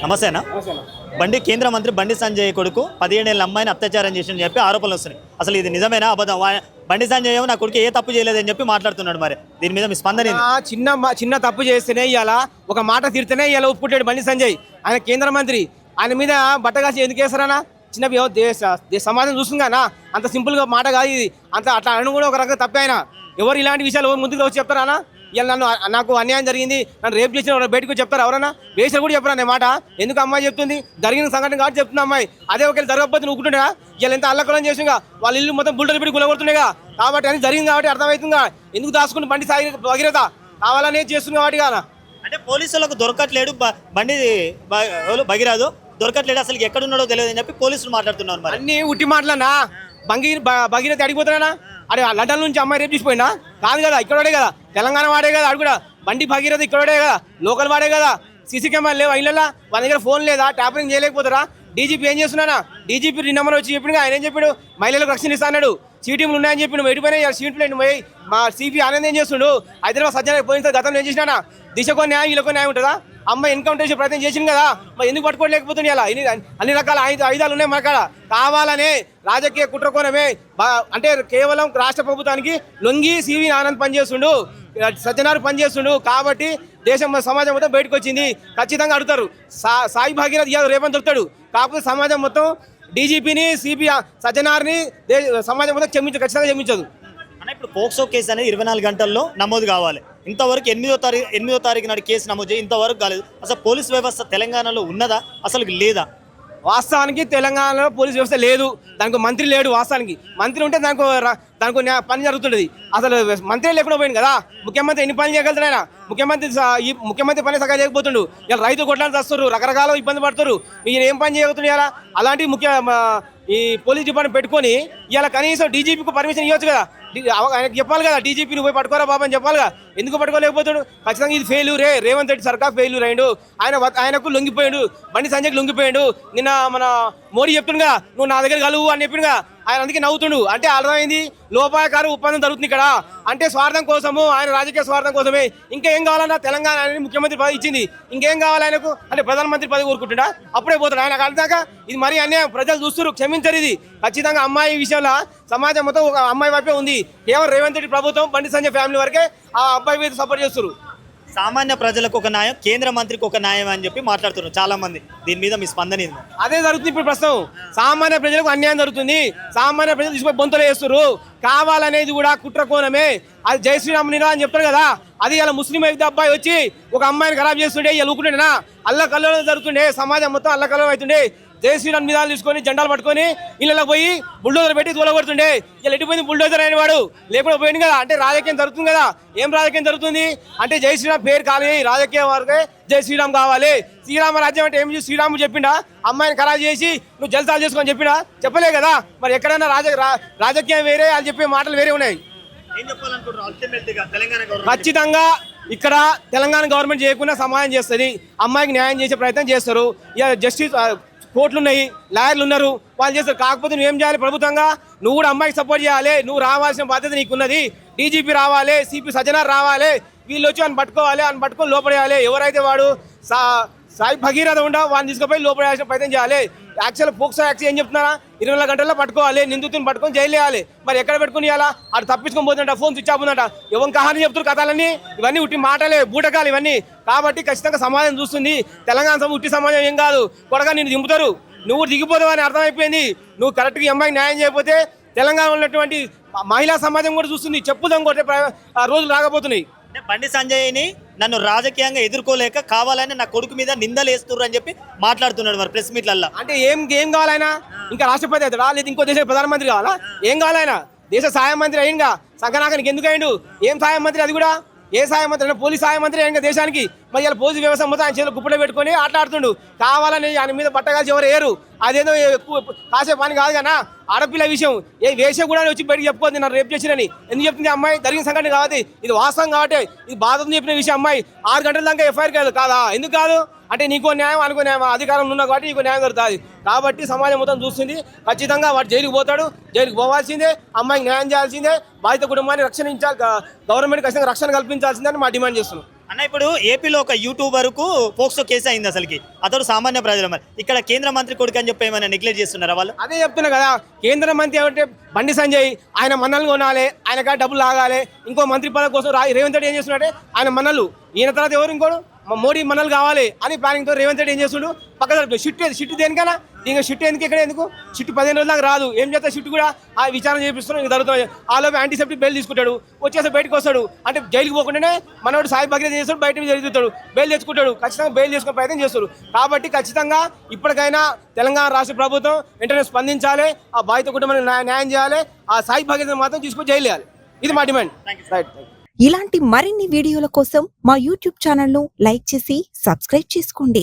నమస్తేనా. కేంద్ర మంత్రి బండి సంజయ్ కొడుకు 17 ఏళ్ల అమ్మాయిని అత్యాచారం చేసిన చెప్పి ఆరోపణలు వస్తున్నాయి. అసలు ఇది నిజమేనా అబద్ధం? బండి సంజయ్ నా కొడుకు ఏ తప్పు చేయలేదని చెప్పి మాట్లాడుతున్నాడు. మరి దీని మీద మీ స్పందన ఏంది? చిన్న తప్పు చేస్తేనే ఇలా ఒక మాట తీర్తేనే ఇలా ఒప్పుకుంటాడు బండి సంజయ్. ఆయన కేంద్ర మంత్రి, ఆయన మీద బట్టగాసి ఎందుకు వేస్తారనా? చిన్న సమాజం చూస్తుందా? అంత సింపుల్ గా మాట కాదు ఇది. అంత అట్లా అను కూడా ఒక రకంగా తప్పే. ఆయన ఎవరు ఇలాంటి విషయాలు ముందుకు వచ్చి చెప్తారా? ఇలా నాకు అన్యాయం జరిగింది, నన్ను రేపు చేసిన బయటకు చెప్తారు ఎవరన్నా? వేసారు కూడా చెప్పరా అనే మాట? ఎందుకు అమ్మాయి చెప్తుంది? జరిగిన సంఘటన కాబట్టి చెప్తుంది అమ్మాయి. అదే ఒకవేళ జరగకపోతే నువ్వుకుంటుండగా ఇలా ఎంత అల్లకలం చేసింగా, వాళ్ళ ఇల్లు మొత్తం బుల్డర్ పెట్టి గులగొడుతుండేగా. కాబట్టి అని జరిగింది కాబట్టి అర్థమవుతుందిగా. ఎందుకు దాచుకుంటే బండి భగీరథ కావాలనే చేస్తుంది కాబట్టి కదా. అంటే పోలీసులకు దొరకట్లేడు బండి భగీరథు దొరకట్లేడు, అసలు ఎక్కడున్నాడో తెలియదు అని చెప్పి పోలీసులు మాట్లాడుతున్నారు. మరి అన్ని ఉట్టి మాటలన్నా. భగీరథ అడిగిపోతాడా? అడే లండన్ నుంచి అమ్మాయి రేపు తీసిపోయినా కాదు కదా, ఇక్కడే కదా, తెలంగాణ వాడే కదా. అడు కూడా బండి భగీరథ ఇక్కడే కదా, లోకల్ వాడే కదా. సీసీ కెమెరా లేవా ఇళ్ళ? వాళ్ళ దగ్గర ఫోన్ లేదా? ట్యాపరింగ్ చేయలేకపోతారా? డీజీపీ ఏం చేస్తున్నానా? డీజీపీ నెంబర్ వచ్చి చెప్పిన ఆయన ఏం చెప్పాడు? మహిళలకు రక్షణ ఇస్తా అన్నాడు. సీటీలు ఉన్నాయని చెప్పి నువ్వు ఎడిపోయినా సీట్లు పోయి మా సిపి ఆనందం ఏం చేస్తుండు? హైదరాబాద్ సజ్జన పోయిన గతంలో ఏం చేసినా? దిశకో న్యాయం వీళ్ళకో న్యాయం ఉంటుందా? అమ్మాయి ఎన్కౌంటర్ చేసే ప్రయత్నం చేసింది కదా, మరి ఎందుకు పట్టుకోలేకపోతుంది? అలా అన్ని రకాల ఆయుధాలు ఉన్నాయి మన కాడ. కావాలనే రాజకీయ కుట్రకోణమే. అంటే కేవలం రాష్ట్ర ప్రభుత్వానికి లొంగి సివి ఆనంద్ పనిచేస్తుండు, సత్యనారాయణ పనిచేస్తుండు. కాబట్టి దేశం సమాజం మొత్తం బయటకు వచ్చింది. ఖచ్చితంగా అడుగుతారు. సాయి భగీరథ యాదవ్ రేపని దొరుకుతాడు. కాకపోతే సమాజం మొత్తం డీజీపీని, సిపి సత్యనారాయణని సమాజం మొత్తం ఖచ్చితంగా క్షమించదు. అన్న, ఇప్పుడు పోక్సో కేసు అనేది 24 గంటల్లో నమోదు కావాలి. ఇంతవరకు 8వ తారీఖు నాడు కేసు నమోదు చేయి ఇంతవరకు కాలేదు. అసలు పోలీస్ వ్యవస్థ తెలంగాణలో ఉన్నదా, అసలు లేదా? వాస్తవానికి తెలంగాణలో పోలీస్ వ్యవస్థ లేదు. దానికి మంత్రి లేడు. వాస్తవానికి మంత్రి ఉంటే దానికి పని జరుగుతుండేది. అసలు మంత్రి లేకుండా పోయింది కదా. ముఖ్యమంత్రి ఎన్ని పనులు చేయగలుగుతాడు ఆయన? ముఖ్యమంత్రి పని సగం చేయకపోతుండు. ఇలా రైతులు కొట్లాడి వస్తారు, రకరకాల ఇబ్బంది పడుతారు. ఈయన ఏం పని చేయగలుగుతుంది? ఇలా అలాంటి ఈ పోలీస్ డిపార్ట్మెంట్ పెట్టుకొని ఇలా కనీసం డీజీపీకి పర్మిషన్ ఇవ్వచ్చు కదా. ఆయనకు చెప్పాలి కదా, డీజీపీని పోయి పట్టుకోరా బాబు అని చెప్పాలిగా. ఎందుకు పట్టుకోలేకపోతాడు? ఖచ్చితంగా ఇది ఫెయిల్యూరే. రేవంత్ రెడ్డి సర్కార్ ఫెయిల్యూర్ అయ్యాడు. ఆయనకు లొంగిపోయాడు. బండి సంజయ్కి లొంగిపోయాడు. నిన్న మన మోడీ చెప్తుండగా నువ్వు నా దగ్గర కలువు అని చెప్పిండుగా. ఆయన అందుకే నవ్వుతుండు. అంటే అర్థమైంది లోపాయకారు ఒప్పందం జరుగుతుంది ఇక్కడ. అంటే స్వార్థం కోసము, ఆయన రాజకీయ స్వార్థం కోసమే. ఇంకేం కావాలన్నా తెలంగాణ అనేది ముఖ్యమంత్రి పదవి ఇచ్చింది. ఇంకేం కావాలి ఆయనకు? అంటే ప్రధానమంత్రి పదవి కోరుకుంటుండా? అప్పుడే పోతాడు. ఆయనకు అర్థాక ఇది మరీ అన్యాయం. ప్రజలు చూస్తారు, క్షమించరు. ఇది ఖచ్చితంగా అమ్మాయి విషయంలో సమాజం మొత్తం ఒక అమ్మాయి వైపే ఉంది. కేవలం రేవంత్ రెడ్డి ప్రభుత్వం, బండి సంజయ్ ఫ్యామిలీ వరకే ఆ అబ్బాయి మీద సపోర్ట్ చేస్తారు. సామాన్య ప్రజలకు ఒక న్యాయం, కేంద్ర మంత్రికి ఒక న్యాయం అని చెప్పి మాట్లాడుతున్నారు చాలా మంది. దీని మీద మీ స్పందన ఏంది? అదే జరుగుతుంది ఇప్పుడు ప్రస్తుతం. సామాన్య ప్రజలకు అన్యాయం జరుగుతుంది. సామాన్య ప్రజలు తీసుకుని బొంతలు వేస్తారు. కావాలనేది కూడా కుట్రకోణమే. అది జై శ్రీరామ్ నిరా అని చెప్తారు కదా, అది ఇలా ముస్లిం అయితే అబ్బాయి వచ్చి ఒక అమ్మాయిని ఖరాబ్ చేస్తుండే, ఇలా ఊకుంటుండేనా? అల్లకల్లో జరుగుతుండే. సమాజం మొత్తం అల్లకల్లో అవుతుండే. జై శ్రీరామ్ నిదాలు తీసుకొని జెండాలు పట్టుకొని ఇళ్ళలో పోయి బుల్డోజర్ పెట్టి తోలగొడుతుండే. ఇలా ఎటుపోయింది బుల్డోజర్ అయిన వాడు? లేకుండా పోయింది కదా. అంటే రాజకీయం జరుగుతుంది కదా. ఏం రాజకీయం జరుగుతుంది? అంటే జై శ్రీరామ్ పేరు కాలి, రాజకీయ వరకే జై శ్రీరామ్ కావాలి. శ్రీరామ రాజ్యం అంటే ఏం శ్రీరాము చెప్పిండా? అమ్మాయిని ఖరాబు చేసి నువ్వు జల్సాలు చేసుకొని చెప్పిండా? చెప్పలే కదా. మరి ఎక్కడైనా రాజకీయం వేరే, వాళ్ళు చెప్పే మాటలు వేరే ఉన్నాయి. ఖచ్చితంగా ఇక్కడ తెలంగాణ గవర్నమెంట్ చేయకుండా సమాధానం చేస్తుంది. అమ్మాయికి న్యాయం చేసే ప్రయత్నం చేస్తారు. ఇక జస్టిస్ కోర్టులు ఉన్నాయి, లాయర్లు ఉన్నారు, వాళ్ళు చేస్తారు. కాకపోతే నువ్వేం చేయాలి? ప్రభుత్వంగా నువ్వు కూడా అమ్మాయికి సపోర్ట్ చేయాలి. నువ్వు రావాల్సిన బాధ్యత నీకున్నది. డీజీపీ రావాలి, సిపి సజ్జనార్ రావాలి. వీళ్ళు వచ్చి ఆయన పట్టుకోవాలి, ఆయన పట్టుకొని లోపడేయాలి. ఎవరైతే వాడు సాయి భగీరథ ఉండా వాడిని తీసుకుపోయి లోపడేయాల్సిన ప్రయత్నం చేయాలి. యాక్చువల్ పోక్సో యాక్ట్ ఏం చెప్తున్నారా? 24 గంటల్లో పట్టుకోవాలి, నిందితుని పట్టుకొని జైలు వేయాలి. మరి ఎక్కడ పెట్టుకుని ఇవ్వాలా? అటు తప్పించుకొని పోతుందంట, ఫోన్ స్విచ్ ఆఫ్ ఉందంట. ఎవరి కహాని చెప్తారు కథలన్నీ? ఇవన్నీ ఉట్టి మాటలే, బూటకాలు ఇవన్నీ. కాబట్టి ఖచ్చితంగా సమాజం చూస్తుంది. తెలంగాణ ఉట్టి సమాజం ఏం కాదు. కొడగా నేను దింపుతారు, నువ్వు దిగిపోతావు అని అర్థమైపోయింది. నువ్వు కరెక్ట్గా అమ్మాయికి న్యాయం చేయకపోతే తెలంగాణలో ఉన్నటువంటి మహిళా సమాజం కూడా చూస్తుంది. చెప్పుదాం కొట్టే రోజులు రాకపోతున్నాయి. బండి సంజయ్ని నన్ను రాజకీయంగా ఎదుర్కోలేక కావాలని నా కొడుకు మీద నిందలు వేస్తున్నారు అని చెప్పి మాట్లాడుతున్నాడు మరి ప్రెస్ మీట్లల్లో. అంటే ఏం కావాలైనా? ఇంకా రాష్ట్రపతి అవుతాడా? లేదు ఇంకో దేశ ప్రధానమంత్రి కావాలా? ఏం కావాలైనా? దేశ సహాయ మంత్రి అయిందిగా. సంఘనాకానికి ఎందుకు అయిండు? ఏం సహాయ మంత్రి? అది కూడా ఏ సహాయ మంత్రి అంటే పోలీస్ సహాయ మంత్రి అయింది దేశానికి. మరి ఇలా పోలీసు వ్యవస్థ మొత్తం ఆయన చేతిలో గుప్పలో పెట్టుకొని ఆటలాడుతుండు. కావాలని ఆయన మీద బట్టగాల్చి ఎవరు వేయరు. అదేదో ఎక్కువ కాసే పని కాదు కదా. ఆడపిల్ల విషయం ఏ వేషం కూడా వచ్చి బయటకు చెప్పుకోవద్దు నన్ను రేపు చేసినని. ఎందుకు చెప్తుంది అమ్మాయి? జరిగిన సంఘటన కాబట్టి ఇది వాస్తవం కాబట్టి ఇది బాధతో చెప్పిన విషయం. అమ్మాయి 6 గంటల దాకా ఎఫ్ఐఆర్ కాదు కాదా? ఎందుకు కాదు? అంటే నీకో న్యాయం అనుకో న్యాయం, అధికారం ఉన్నా కాబట్టి నీకు న్యాయం దొరుకుతుంది. కాబట్టి సమాజం మొత్తం చూస్తుంది. ఖచ్చితంగా వాడు జైలుకు పోతాడు, జైలుకు పోవాల్సిందే. అమ్మాయికి న్యాయం చేయాల్సిందే. బాధిత కుటుంబాన్ని రక్షించాలి. గవర్నమెంట్ ఖచ్చితంగా రక్షణ కల్పించాల్సిందే అని మా డిమాండ్ చేస్తున్నాం. అన్న ఇప్పుడు ఏపీలో ఒక యూట్యూబర్ కు పోక్సో కేసు అయింది అసలుకి అతడు సామాన్య ప్రజలు మరి ఇక్కడ కేంద్ర మంత్రి కొడుకు అని చెప్పి ఏమైనా నెగ్లెక్ట్ చేస్తున్నారా వాళ్ళు అదే చెప్తున్నా కదా, కేంద్ర మంత్రి ఏమంటే బండి సంజయ్ ఆయన మన్నలు కొనాలి, ఆయన కాడ డబ్బులు లాగాలి, ఇంకో మంత్రి పదవి కోసం రేవంత్ రెడ్డి ఏం చేస్తున్నాడే ఆయన మన్నలు, ఈయన తర్వాత ఎవరు ఇంకోడు మోడీ మనలు కావాలి అని ప్లానింగ్ తో రేవంత్ రెడ్డి ఏం చేస్తుండు పక్క జరుపు షిట్ దేనికైనా ఇంకా షిట్ ఎందుకు ఇక్కడ ఎందుకు షిట్ 15 రోజులకు రాదు, ఏం చేస్తా షిట్ కూడా ఆ విచారణ చేపిస్తున్నాం ఇంకా జరుగుతుంది. ఆలోపు యాంటీసెప్టిక్ బెయిల్ తీసుకుంటాడు, వచ్చేసి బయటకు వస్తాడు, అంటే జైలుకి పోకుండానే మనోడు సాయి భగీరథ చేస్తాడు, బయట జరుగుతాడు, బెయిల్ తెచ్చుకుంటాడు, ఖచ్చితంగా బెయిల్ చేసుకునే ప్రయత్నం చేస్తారు. కాబట్టి ఖచ్చితంగా ఇప్పటికైనా తెలంగాణ రాష్ట్ర ప్రభుత్వం వెంటనే స్పందించాలి, ఆ బాధిత కుటుంబానికి న్యాయం చేయాలి, ఆ సాయి భగీరథ మాత్రం తీసుకొని జైలు వేయాలి. ఇది మా డిమాండ్. రైట్. ఇలాంటి మరిన్ని వీడియోల కోసం మా యూట్యూబ్ ఛానల్ను లైక్ చేసి సబ్స్క్రైబ్ చేసుకోండి.